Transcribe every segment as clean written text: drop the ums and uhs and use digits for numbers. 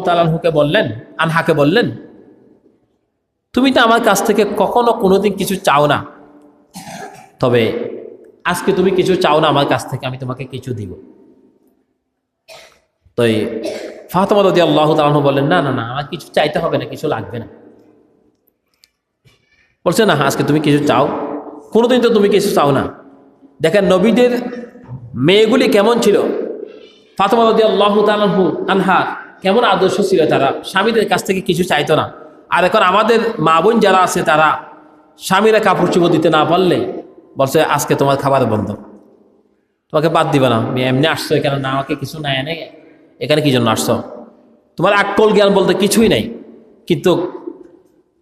তাআলাকে বললেন, আনহাকে বললেন, তুমি তো আমার কাছ থেকে কখনো কোনোদিন কিছু চাও না, তবে আজকে তুমি কিছু চাও না আমার কাছ থেকে, আমি তোমাকে কিছু দিব। তো ফাতেমা রাদিয়াল্লাহু তাআলা বললেন, না না না, আমার কিছু চাইতে হবে না, কিছু লাগবে না। বলছে, না আজকে তুমি কিছু চাও, কোনোদিন তো তুমি কিছু চাও না। দেখেন নবীদের মেয়েগুলি কেমন ছিল, ফাতেমা রাদিয়াল্লাহু তাআলা আনহা কেমন আদর্শ ছিল, তারা স্বামীদের কাছ থেকে কিছু চাইতো না। আর এখন আমাদের মা বোন যারা আছে, তারা স্বামীরা কাপড় চোপড় দিতে না পারলে বলছে, আজকে তোমার খাবার বন্ধ, তোমাকে বাদ দিবে না, এমনি আসছো এখানে, না আমাকে কিছু নাই এনে এখানে কি জন্য আসছো, তোমার আকল জ্ঞান বলতে কিছুই নাই। কিন্তু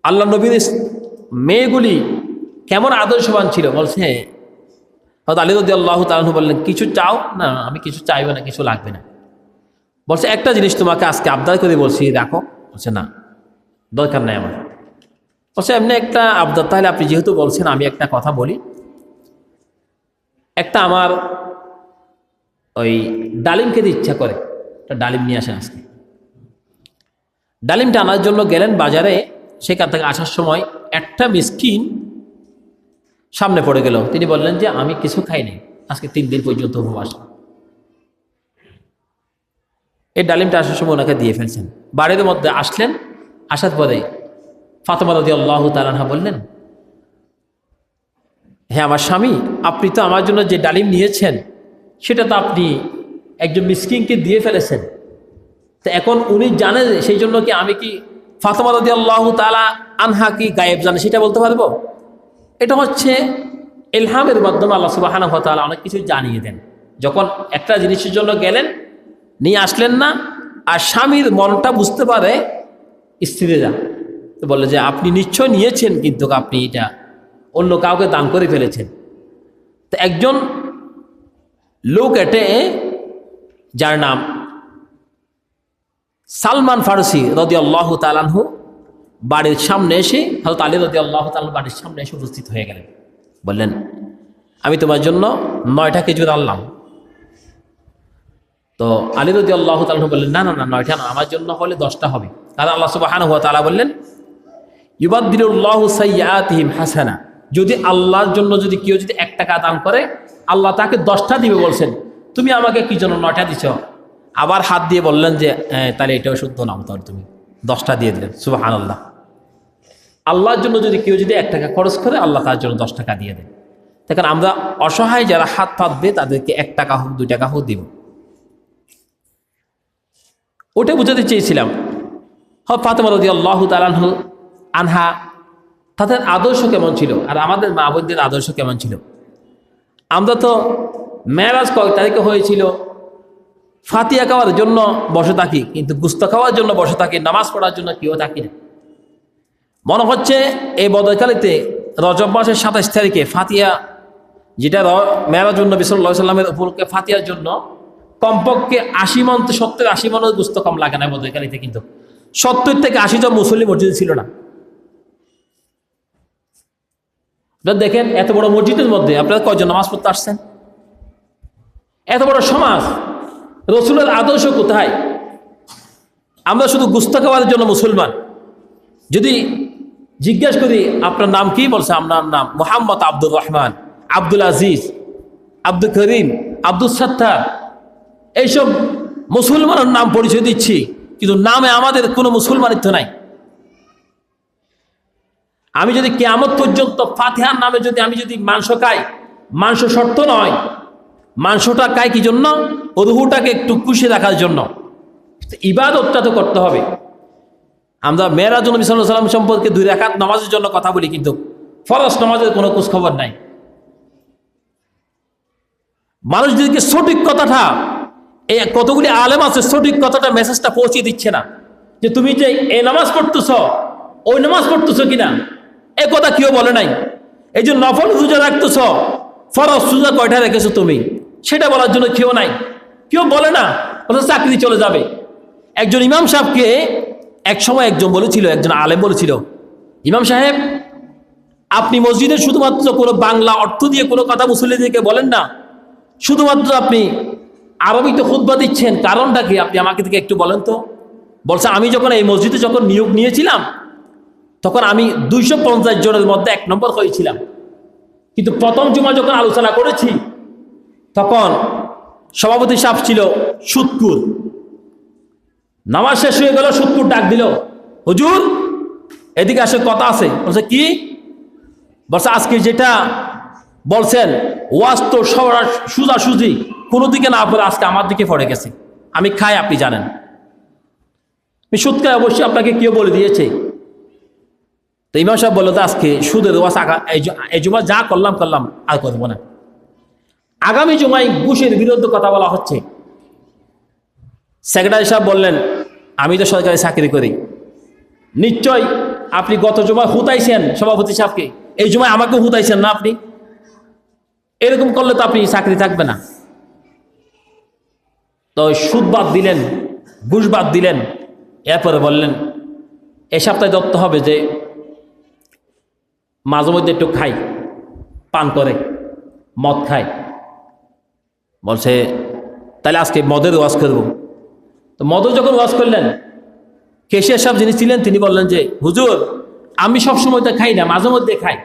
আল্লাহ নবীর মেয়েগুলি কেমন আদর্শবান ছিল, বলছে হযরত আলী রাদিয়াল্লাহু তাআলা বললেন, কিছু চাও? না আমি কিছু চাইবো না, কিছু লাগবে না। বলছে, একটা জিনিস তোমাকে আজকে আবদার করে বলছি, রাখো। বলছে, না দরকার নাই আমার। বলছে, এমনি একটা আবদার, তাহলে আপনি যেহেতু বলছেন আমি একটা কথা বলি, একটা আমার ওই ডালিম খেতে ইচ্ছা করে, একটা ডালিম নিয়ে আসেন আজকে। ডালিমটা আনার জন্য গেলেন বাজারে, সেখান থেকে আসার সময় একটা মিসকিন সামনে পড়ে গেল। তিনি বললেন যে আমি কিছু খাইনি, আজকে 3 দিন পর্যন্ত উপবাস। এই ডালিমটা আসার সময় ওনাকে দিয়ে ফেলছেন। বাড়ির মধ্যে আসলেন, আসার পরে ফাতেমা রাদিয়াল্লাহু তাআলা বললেন, হ্যাঁ আমার স্বামী, আপনি তো আমার জন্য যে ডালিম নিয়েছেন সেটা তো আপনি একজন মিসকিনকে দিয়ে ফেলেছেন, তো এখন উনি জানে, সেই জন্য কি আমি কি ফাতেমা রাদিয়াল্লাহু তাআলা আনহা কি গায়েব জানে সেটা বলতে পারবো? এটা হচ্ছে ইলহামের মাধ্যমে আল্লাহ সুবহানাহু ওয়া তাআলা অনেক কিছু জানিয়ে দেন। যখন একটা জিনিসের জন্য গেলেন, নিয়ে আসলেন না, আর স্বামীর মনটা বুঝতে পারে স্ত্রীরা, তো বলে যে আপনি নিশ্চয় নিয়েছেন, কিন্তু আপনি এটা অন্য কাউকে দান করে ফেলেছেন। তো একজন লোক এটে, যার নাম সালমান ফারসি রাদিয়াল্লাহু তাআলা আনহু, বাড়ির সামনে এসে হযরত আলী রাদিয়াল্লাহু তাআলা বাড়ির সামনে এসে উপস্থিত হয়ে গেলেন। বললেন, আমি তোমার জন্য 9টা খেজুর আনলাম। তো আলী রাদিয়াল্লাহু তাআলা বললেন, না না না, 9টা না, আমার জন্য হলে 10টা হবে। কারণ আল্লাহ সুবহানাহু ওয়া তাআলা বললেন, ইউবাদদিলুল্লাহু সাইয়্যাতিহিম হাসানা, যদি আল্লাহর জন্য যদি কেউ যদি 1 টাকা দান করে, আল্লাহ তাকে 10টা দিবে। বলছেন, তুমি আমাকে কি জন্য 9টা দিছ? আবার হাত দিয়ে বললেন যে তাহলে এটাও শুদ্ধ নাম, তাহলে তুমি 10টা দিয়ে দিলেন। সুবহানাল্লাহ। আল্লাহর জন্য যদি কেউ যদি 1 টাকা খরচ করে, আল্লাহ তার জন্য 10 টাকা দিয়ে দেন। দেখেন আমরা অসহায় যারা হাত পাতবে, তাদেরকে 1 টাকা হোক 2 টাকা হোক দিব। ওটা বুঝাতে চেয়েছিলাম। ফাতেমা রাদিয়াল্লাহু তাআলা আনহা, তাদের আদর্শ কেমন ছিল, আর আমাদের মা বোনদের আদর্শ কেমন ছিল? আমরা তো মেরাজ কয় তারিখে হয়েছিল, ফাতিহা খাওয়ার জন্য বসে থাকি, কিন্তু গুস্ত খাওয়ার জন্য বসে থাকি, নামাজ পড়ার জন্য কেউ থাকি না। মনে হচ্ছে এই বদরকালীতে রজব মাসের 27 তারিখে ফাতিহা, যেটা মেরাজ নবী সাল্লাল্লাহু আলাইহি ওয়াসাল্লামের উপলক্ষে, ফাতিহার জন্য কমপক্ষে 80 মণ, 70-80 মণের গুস্ত কম লাগে না বদরকালীতে। কিন্তু 70 থেকে 80 জন মুসল্লি মসজিদে ছিল না। দেখেন এত বড় মসজিদের মধ্যে আপনারা কয়জন নামাজ পড়তে আসছেন? এত বড় সমাজ, রসুলের আদর্শ কোথায়? আমরা শুধু গুস্ত খাওয়ার জন্য মুসলমান। যদি জিজ্ঞাসা করি আপনার নাম কি, বলছে আপনার নাম মোহাম্মদ আব্দুর রহমান, আব্দুল আজিজ, আব্দুল করিম, আব্দুল সত্তার, এইসব মুসলমানের নাম পরিচয় দিচ্ছি, কিন্তু নামে আমাদের কোনো মুসলমানিত্ব নাই। আমি যদি কিয়ামত পর্যন্ত ফাতিহার নামে যদি আমি যদি মাংস খাই, মাংস শর্ত নয়, মাংসটা খাই কি জন্য? রুহুটাকে একটু খুশি রাখার জন্য। ইবাদতটা তো করতে হবে। আমরা মেরাজ নবী সাল্লাল্লাহু আলাইহি ওয়াসাল্লাম সম্পর্কে 2 রাকাত নামাজের জন্য কথা বলি, কিন্তু ফরজ নামাজের কোনো খোঁজ খবর নাই। মানুষদেরকে সঠিক কথাটা, এই কতগুলি আলেম আছে, সঠিক কথাটা মেসেজটা পৌঁছে দিচ্ছে না, যে তুমি যে এই নামাজ পড়তেছ, ওই নামাজ পড়তেছ কিনা, এ কথা কেউ বলে নাই। এই যে নফল রোজা রাখতেছ, ফরজ রোজা কয়টা রেখেছো তুমি, সেটা বলার জন্য কেউ নাই, কেউ বলে না, চাকরি চলে যাবে। একজন ইমাম সাহেবকে এক সময় একজন বলেছিল, একজন আলেম বলেছিল, ইমাম সাহেব আপনি মসজিদে শুধুমাত্র কোনো বাংলা অর্থ দিয়ে কোনো কথা মুসল্লিদেরকে বলেন না, শুধুমাত্র আপনি আরবিতে খুতবা দিচ্ছেন, কারণটা কি আপনি আমাকে থেকে একটু বলেন তো। বলছে আমি যখন এই মসজিদে যখন নিয়োগ নিয়েছিলাম তখন আমি 250 জনের মধ্যে 1 নম্বর হয়েছিলাম, কিন্তু প্রথম জুমা যখন আলোচনা করেছি তখন সভাপতি সাহেব ছিল সুদকুর। নামাজ শেষ হয়ে গেল, সুদকুর ডাক দিল, হুজুর এদিকে আসে কথা আছে। বলছে কি? বলছে আজকে যেটা বলছেন ওয়াজ তো সবার সোজাসুজি কোনো দিকে না পড়ে আজকে আমার দিকে পড়ে গেছে। আমি খাই, আপনি জানেন আমি সুদ খাই, অবশ্যই আপনাকে কেউ বলে দিয়েছে। তো ইমাম সাহেব বললো তো আজকে সুদের ওয়াজ এই জুমা যা করলাম আর করবো না। আগামী জুমায় ঘুষের বিরুদ্ধে কথা বলা হচ্ছে। সেক্রেটারি সাহেব বললেন আমি তো সরকারি চাকরি করি, নিশ্চয় আপনি গত জুমায় হুতাইছেন সভাপতি সাহেবকে, এই জুমায় আমাকে হুতাইছেন না আপনি? এরকম করলে তো আপনি চাকরি থাকবে না। তো সুদ বাদ দিলেন, ঘুষ বাদ দিলেন, এরপরে বললেন এই সপ্তাহে ধরতে হবে যে মাঝে মধ্যে একটু খাই, পান করে মদ খায়। বলছে তাহলে আজকে মদের ওয়াজ করব। তো মদও যখন ওয়াজ করলেন, কেশিয়ার সাহেব যিনি ছিলেন তিনি বললেন যে হুজুর আমি সবসময় তো খাই না, মাঝে মধ্যে খাই,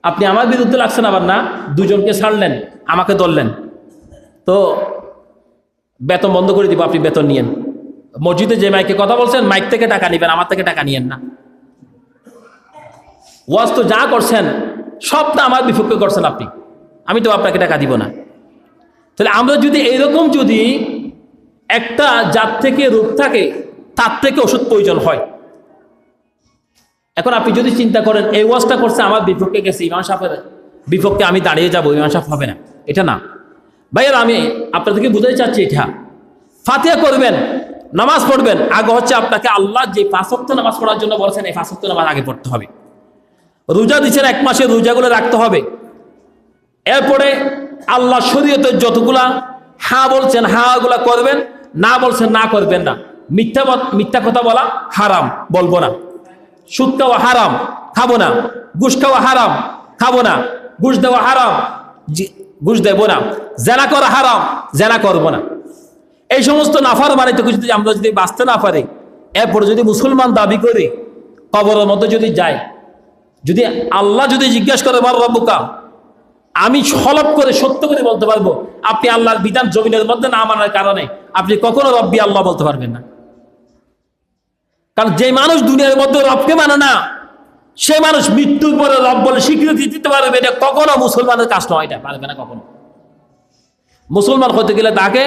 আপনি আমার বিরুদ্ধে লাগছেন আবার না? দুজনকে ছাড়লেন, আমাকে ধরলেন, তো বেতন বন্ধ করে দিব, আপনি বেতন নিয়েন। মসজিদে যে মাইকে কথা বলছেন মাইক থেকে টাকা নিবেন, আমার থেকে টাকা নিয়েন না। ওয়াজ তো যা করছেন সবটা আমার বিপক্ষে করছেন আপনি, আমি তো আপনাকে টাকা দিব না। তাহলে আমরা যদি এইরকম যদি একটা জাত থেকে রোগ থাকে তার থেকে ওষুধ প্রয়োজন হয়। এখন আপনি যদি চিন্তা করেন এই ওয়াজটা করছে আমার বিপক্ষে গেছে, ইমাম সাহেবের বিপক্ষে আমি দাঁড়িয়ে যাবো, ইমাম সাহেব হবে না, এটা না ভাইয়ের। আমি আপনাদেরকে বুঝাতে চাচ্ছি এটা ফাতিহা করবেন, নামাজ পড়বেন, আগে হচ্ছে আপনাকে আল্লাহ যে 5 ওয়াক্ত নামাজ পড়ার জন্য বলেছেন এই 5 ওয়াক্ত নামাজ আগে পড়তে হবে। রোজা দিচ্ছেন 1 মাসের রোজাগুলো রাখতে হবে। এরপরে আল্লাহ শরীয়তের যতগুলা হ্যাঁ বলছেন হ্যাঁগুলা করবেন, না বলছেন না করবেন না। মিথ্যা কথা বলা হারাম, বলবো না। সুদ খাওয়া হারাম, খাবো না। ঘুষ খাওয়া হারাম, খাবো না। ঘুষ দেওয়া হারাম, ঘুষ দেব না। জেনা করা হারাম, জেনা করবো না। এই সমস্ত নাফরমানিতে যদি আমরা যদি বাঁচতে না পারি, এরপরে যদি মুসলমান দাবি করি, কবরের মধ্যে যদি যাই, যদি আল্লাহ যদি জিজ্ঞাসা করে মান রব্বুকা, আমি হলফ করে সত্য করে বলতে পারবো আপনি আল্লাহর বিধান জমিনের মধ্যে না মানার কারণে আপনি কখনো রব্বি আল্লাহ বলতে পারবেন না। কারণ যে মানুষ দুনিয়ার মধ্যে রবকে মানে না, সে মানুষ মৃত্যুর পরে রব বলে স্বীকৃতি দিতে পারবে, এটা কখনো মুসলমানের কাজ নয়, এটা পারবে না কখনো। মুসলমান হতে গেলে তাকে